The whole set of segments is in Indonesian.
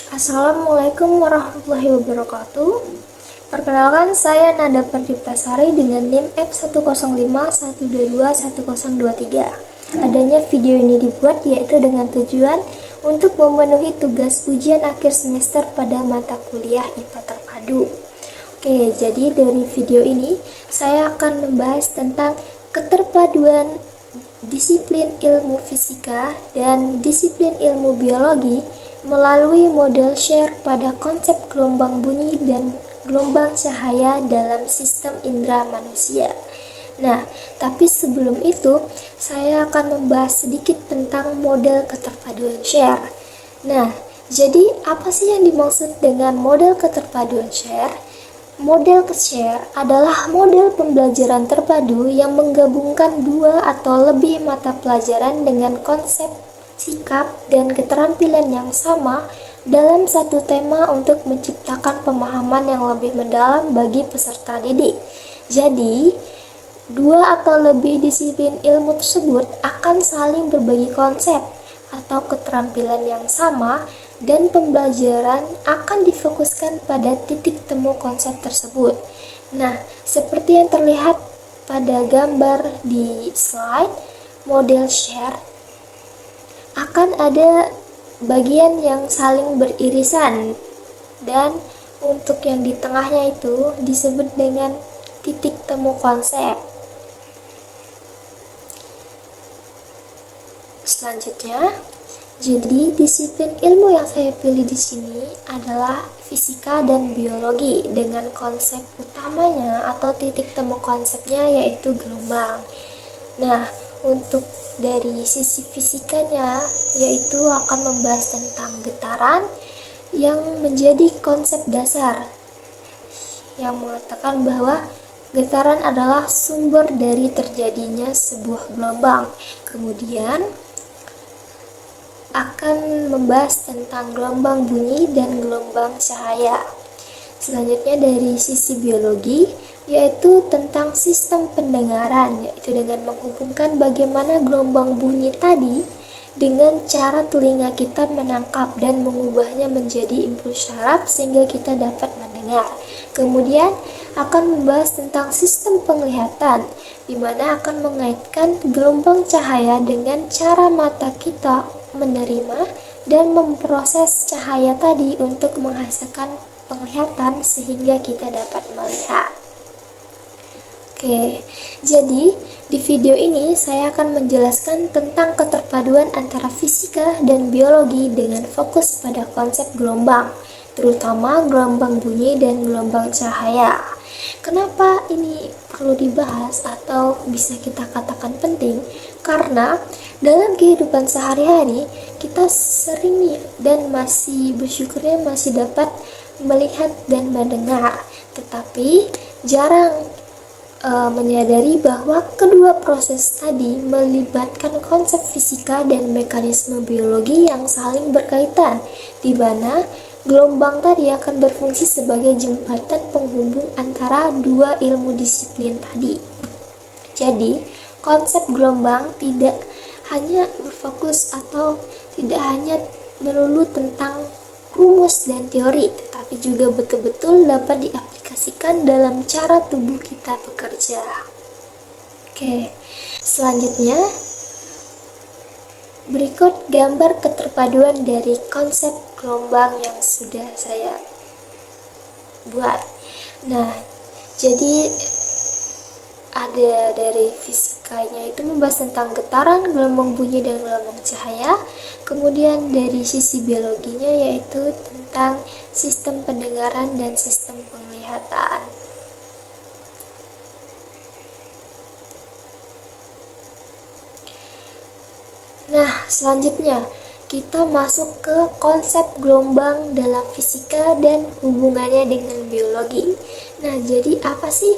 Assalamualaikum warahmatullahi wabarakatuh. Perkenalkan, saya Nada Perdiptasari dengan NIM F105122103. Adanya video ini dibuat yaitu dengan tujuan untuk memenuhi tugas ujian akhir semester pada mata kuliah IPA terpadu. Oke, jadi dari video ini saya akan membahas tentang keterpaduan disiplin ilmu fisika dan disiplin ilmu biologi melalui model share pada konsep gelombang bunyi dan gelombang cahaya dalam sistem indera manusia. Nah, tapi sebelum itu, saya akan membahas sedikit tentang model keterpaduan share. Nah, jadi apa sih yang dimaksud dengan model keterpaduan share? Model share adalah model pembelajaran terpadu yang menggabungkan dua atau lebih mata pelajaran dengan konsep, sikap, dan keterampilan yang sama dalam satu tema untuk menciptakan pemahaman yang lebih mendalam bagi peserta didik. Jadi, dua atau lebih disiplin ilmu tersebut akan saling berbagi konsep atau keterampilan yang sama, dan pembelajaran akan difokuskan pada titik temu konsep tersebut. Nah, seperti yang terlihat pada gambar di slide, model share akan ada bagian yang saling beririsan, dan untuk yang di tengahnya itu disebut dengan titik temu konsep. Selanjutnya, jadi disiplin ilmu yang saya pilih di sini adalah fisika dan biologi dengan konsep utamanya atau titik temu konsepnya yaitu gelombang. Nah, untuk dari sisi fisikanya yaitu akan membahas tentang getaran yang menjadi konsep dasar yang mengatakan bahwa getaran adalah sumber dari terjadinya sebuah gelombang. Kemudian akan membahas tentang gelombang bunyi dan gelombang cahaya. Selanjutnya dari sisi biologi yaitu tentang sistem pendengaran, yaitu dengan menghubungkan bagaimana gelombang bunyi tadi dengan cara telinga kita menangkap dan mengubahnya menjadi impuls syaraf sehingga kita dapat mendengar. Kemudian akan membahas tentang sistem penglihatan, di mana akan mengaitkan gelombang cahaya dengan cara mata kita menerima dan memproses cahaya tadi untuk menghasilkan penglihatan sehingga kita dapat melihat. Oke, jadi di video ini saya akan menjelaskan tentang keterpaduan antara fisika dan biologi dengan fokus pada konsep gelombang, terutama gelombang bunyi dan gelombang cahaya. Kenapa ini perlu dibahas atau bisa kita katakan penting? Karena dalam kehidupan sehari-hari kita sering nih dan masih bersyukurnya masih dapat melihat dan mendengar, tetapi jarang menyadari bahwa kedua proses tadi melibatkan konsep fisika dan mekanisme biologi yang saling berkaitan, di mana gelombang tadi akan berfungsi sebagai jembatan penghubung antara dua ilmu disiplin tadi. Jadi, konsep gelombang tidak hanya berfokus atau tidak hanya melulu tentang rumus dan teori, tetapi juga betul-betul dapat diaplikasikan dalam cara tubuh kita bekerja. Oke, selanjutnya berikut gambar keterpaduan dari konsep gelombang yang sudah saya buat. Nah, jadi ada dari fisikanya itu membahas tentang getaran, gelombang bunyi, dan gelombang cahaya. Kemudian dari sisi biologinya yaitu tentang sistem pendengaran dan sistem penglihatan. Nah, selanjutnya kita masuk ke konsep gelombang dalam fisika dan hubungannya dengan biologi. Nah, jadi apa sih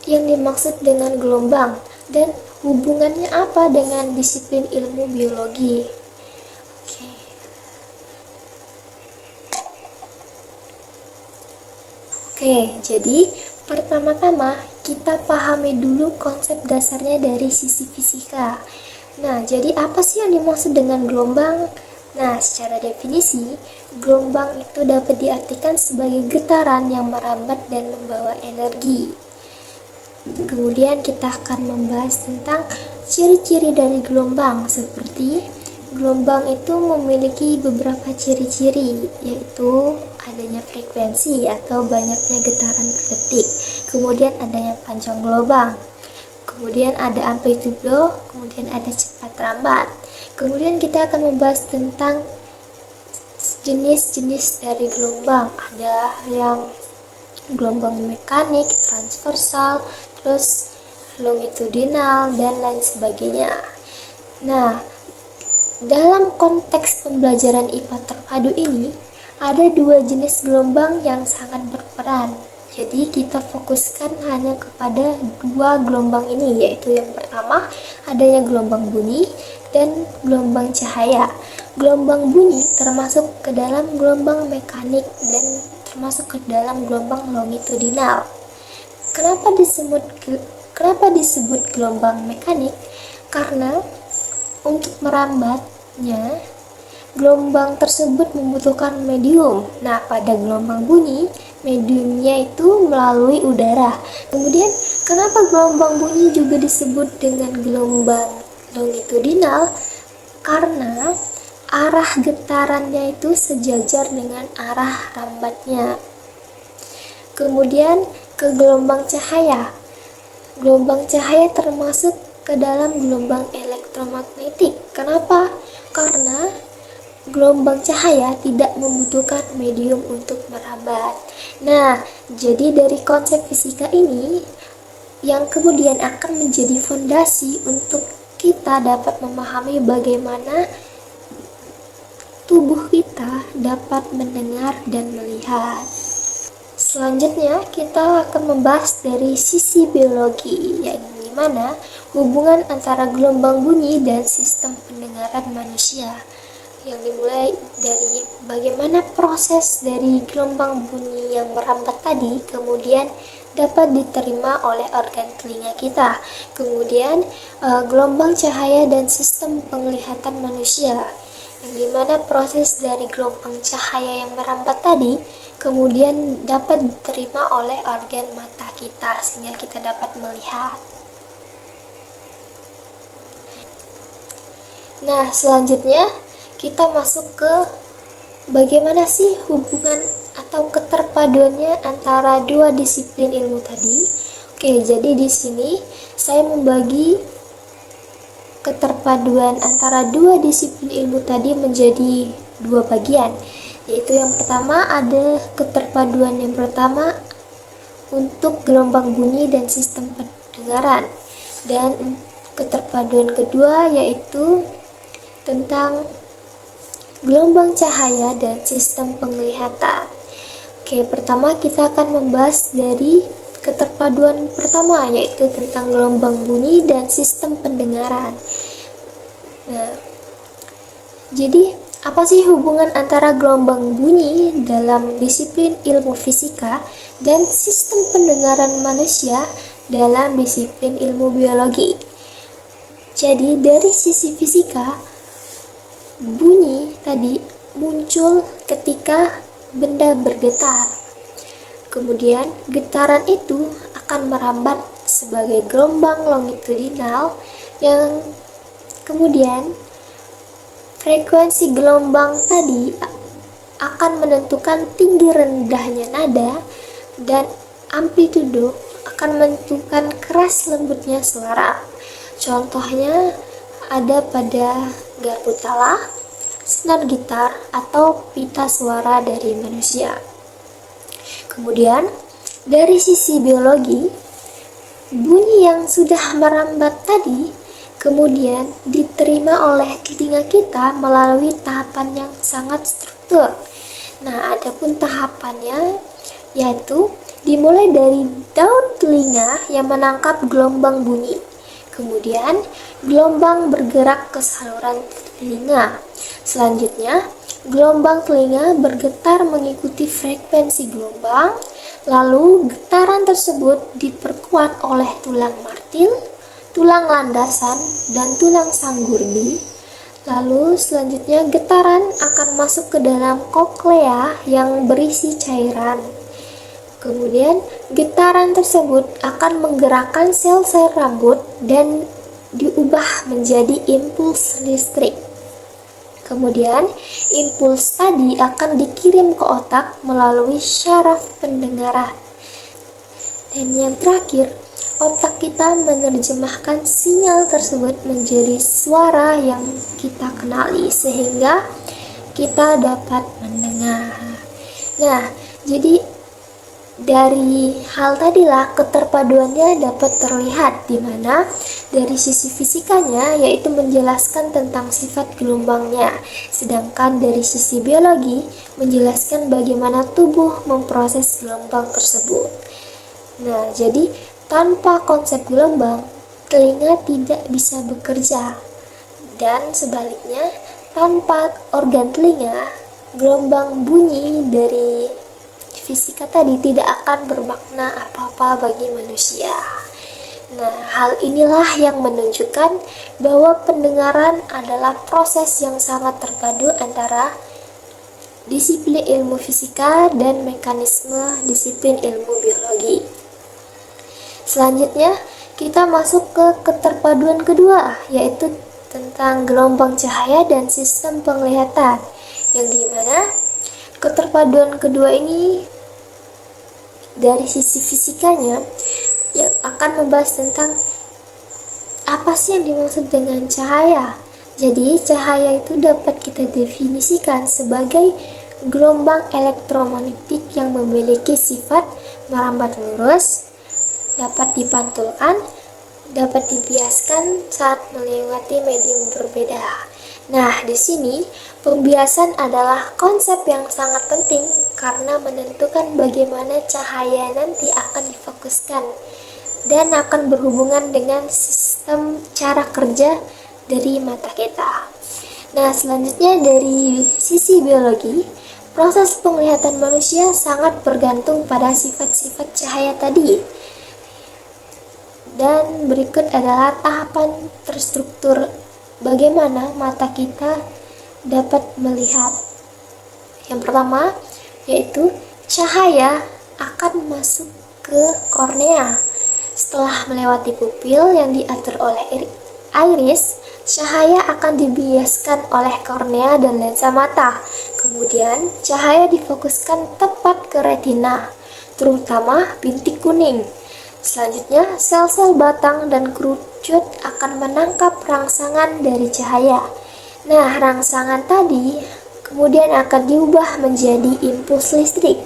yang dimaksud dengan gelombang dan hubungannya apa dengan disiplin ilmu biologi? Oke, jadi pertama-tama kita pahami dulu konsep dasarnya dari sisi fisika. Nah, jadi apa sih yang dimaksud dengan gelombang? Nah, secara definisi, gelombang itu dapat diartikan sebagai getaran yang merambat dan membawa energi. Kemudian kita akan membahas tentang ciri-ciri dari gelombang, seperti gelombang itu memiliki beberapa ciri-ciri, yaitu adanya frekuensi atau banyaknya getaran per detik, kemudian adanya panjang gelombang, kemudian ada amplitudo, kemudian ada cepat lambat. Kemudian kita akan membahas tentang jenis-jenis dari gelombang. Ada yang gelombang mekanik, transversal, terus longitudinal, dan lain sebagainya. Nah, dalam konteks pembelajaran IPA terpadu ini, ada dua jenis gelombang yang sangat berperan. Jadi kita fokuskan hanya kepada dua gelombang ini, yaitu yang pertama adanya gelombang bunyi dan gelombang cahaya. Gelombang bunyi termasuk ke dalam gelombang mekanik dan termasuk ke dalam gelombang longitudinal. Kenapa disebut gelombang mekanik? Karena untuk merambatnya, gelombang tersebut membutuhkan medium. Nah, pada gelombang bunyi, mediumnya itu melalui udara. Kemudian, kenapa gelombang bunyi juga disebut dengan gelombang longitudinal? Karena arah getarannya itu sejajar dengan arah rambatnya. Kemudian, ke gelombang cahaya. Gelombang cahaya termasuk ke dalam gelombang elektromagnetik. Kenapa? Karena gelombang cahaya tidak membutuhkan medium untuk merambat. Nah, jadi dari konsep fisika ini yang kemudian akan menjadi fondasi untuk kita dapat memahami bagaimana tubuh kita dapat mendengar dan melihat. Selanjutnya, kita akan membahas dari sisi biologi, yaitu dimana hubungan antara gelombang bunyi dan sistem pendengaran manusia, yang dimulai dari bagaimana proses dari gelombang bunyi yang merambat tadi kemudian dapat diterima oleh organ telinga kita, kemudian gelombang cahaya dan sistem penglihatan manusia, yang dimana proses dari gelombang cahaya yang merambat tadi kemudian dapat diterima oleh organ mata kita sehingga kita dapat melihat. Nah, selanjutnya kita masuk ke bagaimana sih hubungan atau keterpaduannya antara dua disiplin ilmu tadi. Oke, jadi di sini saya membagi keterpaduan antara dua disiplin ilmu tadi menjadi dua bagian, yaitu yang pertama ada keterpaduan yang pertama untuk gelombang bunyi dan sistem pendengaran, dan keterpaduan kedua yaitu tentang gelombang cahaya dan sistem penglihatan. Oke, pertama kita akan membahas dari keterpaduan pertama, yaitu tentang gelombang bunyi dan sistem pendengaran. Nah, jadi apa sih hubungan antara gelombang bunyi dalam disiplin ilmu fisika dan sistem pendengaran manusia dalam disiplin ilmu biologi? Jadi dari sisi fisika, bunyi tadi muncul ketika benda bergetar. Kemudian getaran itu akan merambat sebagai gelombang longitudinal yang kemudian frekuensi gelombang tadi akan menentukan tinggi rendahnya nada dan amplitudo akan menentukan keras lembutnya suara. Contohnya ada pada garpu tala, senar gitar, atau pita suara dari manusia. Kemudian, dari sisi biologi, bunyi yang sudah merambat tadi kemudian diterima oleh telinga kita melalui tahapan yang sangat struktur. Nah, adapun tahapannya yaitu dimulai dari daun telinga yang menangkap gelombang bunyi. Kemudian, gelombang bergerak ke saluran telinga. Selanjutnya, gelombang telinga bergetar mengikuti frekuensi gelombang, lalu getaran tersebut diperkuat oleh tulang martil, tulang landasan, dan tulang sanggurdi. Lalu selanjutnya getaran akan masuk ke dalam koklea yang berisi cairan. Kemudian getaran tersebut akan menggerakkan sel-sel rambut dan diubah menjadi impuls listrik. Kemudian impuls tadi akan dikirim ke otak melalui syaraf pendengaran. Dan yang terakhir, otak kita menerjemahkan sinyal tersebut menjadi suara yang kita kenali sehingga kita dapat mendengar. Nah, jadi dari hal tadilah keterpaduannya dapat terlihat, di mana dari sisi fisikanya yaitu menjelaskan tentang sifat gelombangnya, sedangkan dari sisi biologi menjelaskan bagaimana tubuh memproses gelombang tersebut. Nah, jadi tanpa konsep gelombang, telinga tidak bisa bekerja. Dan sebaliknya, tanpa organ telinga, gelombang bunyi dari fisika tadi tidak akan bermakna apa-apa bagi manusia. Nah, hal inilah yang menunjukkan bahwa pendengaran adalah proses yang sangat terpadu antara disiplin ilmu fisika dan mekanisme disiplin ilmu biologi. Selanjutnya, kita masuk ke keterpaduan kedua, yaitu tentang gelombang cahaya dan sistem penglihatan, yang dimana keterpaduan kedua ini dari sisi fisikanya yang akan membahas tentang apa sih yang dimaksud dengan cahaya. Jadi cahaya itu dapat kita definisikan sebagai gelombang elektromagnetik yang memiliki sifat merambat lurus, dapat dipantulkan, dapat dibiaskan saat melewati medium berbeda. Nah, di sini pembiasan adalah konsep yang sangat penting karena menentukan bagaimana cahaya nanti akan difokuskan dan akan berhubungan dengan sistem cara kerja dari mata kita. Nah, selanjutnya dari sisi biologi, proses penglihatan manusia sangat bergantung pada sifat-sifat cahaya tadi. Dan berikut adalah tahapan terstruktur bagaimana mata kita dapat melihat. Yang pertama, yaitu cahaya akan masuk ke kornea. Setelah melewati pupil yang diatur oleh iris, cahaya akan dibiaskan oleh kornea dan lensa mata. Kemudian, cahaya difokuskan tepat ke retina, terutama bintik kuning. Selanjutnya, sel-sel batang dan kerucut akan menangkap rangsangan dari cahaya. Nah, rangsangan tadi kemudian akan diubah menjadi impuls listrik.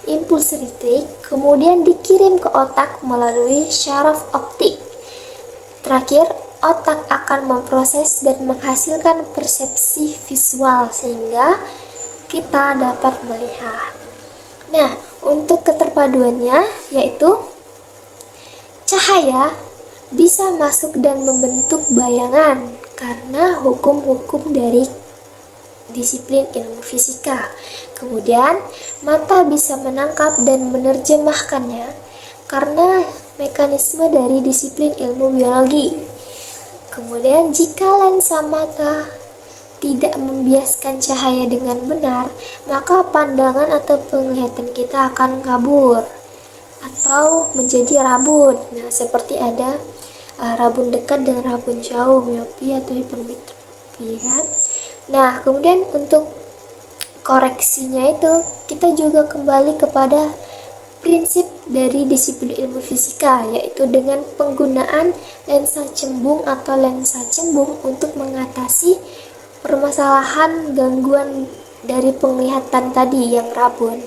Impuls listrik kemudian dikirim ke otak melalui syaraf optik. Terakhir, otak akan memproses dan menghasilkan persepsi visual sehingga kita dapat melihat. Nah, untuk keterpaduannya yaitu cahaya bisa masuk dan membentuk bayangan karena hukum-hukum dari disiplin ilmu fisika. Kemudian, mata bisa menangkap dan menerjemahkannya karena mekanisme dari disiplin ilmu biologi. Kemudian, jika lensa mata tidak membiaskan cahaya dengan benar, maka pandangan atau penglihatan kita akan kabur atau menjadi rabun. Nah, seperti ada rabun dekat dan rabun jauh, miopia atau hipermetropia kan. Nah, kemudian untuk koreksinya itu kita juga kembali kepada prinsip dari disiplin ilmu fisika, yaitu dengan penggunaan lensa cembung atau lensa cembung untuk mengatasi permasalahan gangguan dari penglihatan tadi yang rabun.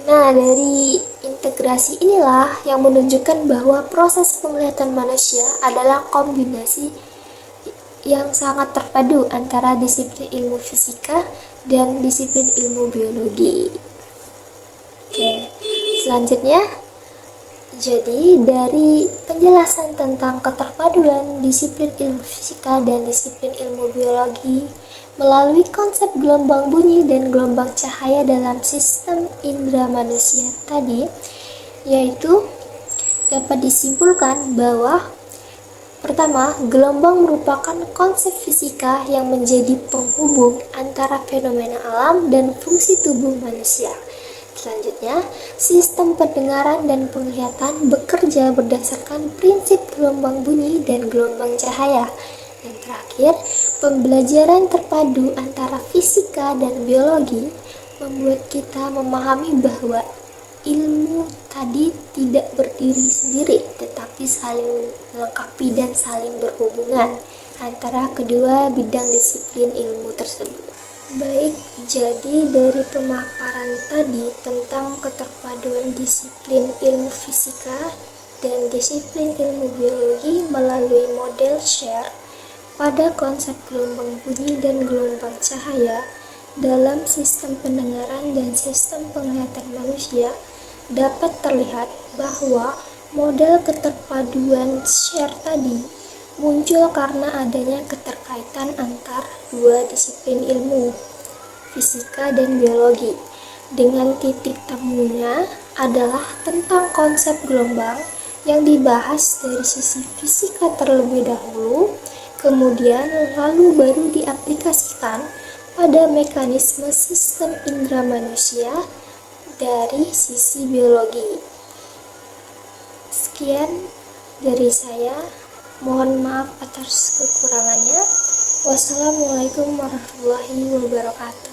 Nah, dari integrasi inilah yang menunjukkan bahwa proses penglihatan manusia adalah kombinasi yang sangat terpadu antara disiplin ilmu fisika dan disiplin ilmu biologi. Oke, selanjutnya, jadi dari penjelasan tentang keterpaduan disiplin ilmu fisika dan disiplin ilmu biologi melalui konsep gelombang bunyi dan gelombang cahaya dalam sistem indera manusia tadi, yaitu dapat disimpulkan bahwa Pertama, gelombang merupakan konsep fisika yang menjadi penghubung antara fenomena alam dan fungsi tubuh manusia. Selanjutnya, sistem pendengaran dan penglihatan bekerja berdasarkan prinsip gelombang bunyi dan gelombang cahaya. Dan terakhir, pembelajaran terpadu antara fisika dan biologi membuat kita memahami bahwa ilmu tadi tidak berdiri sendiri, tetapi saling melengkapi dan saling berhubungan antara kedua bidang disiplin ilmu tersebut. Baik, jadi dari pemaparan tadi tentang keterpaduan disiplin ilmu fisika dan disiplin ilmu biologi melalui model Sher pada konsep gelombang bunyi dan gelombang cahaya dalam sistem pendengaran dan sistem penglihatan manusia, dapat terlihat bahwa model keterpaduan Sher tadi muncul karena adanya keterkaitan antar dua disiplin ilmu, fisika dan biologi, dengan titik temunya adalah tentang konsep gelombang yang dibahas dari sisi fisika terlebih dahulu, kemudian lalu baru diaplikasikan pada mekanisme sistem indera manusia dari sisi biologi. Sekian dari saya, mohon maaf atas kekurangannya. Wassalamualaikum warahmatullahi wabarakatuh.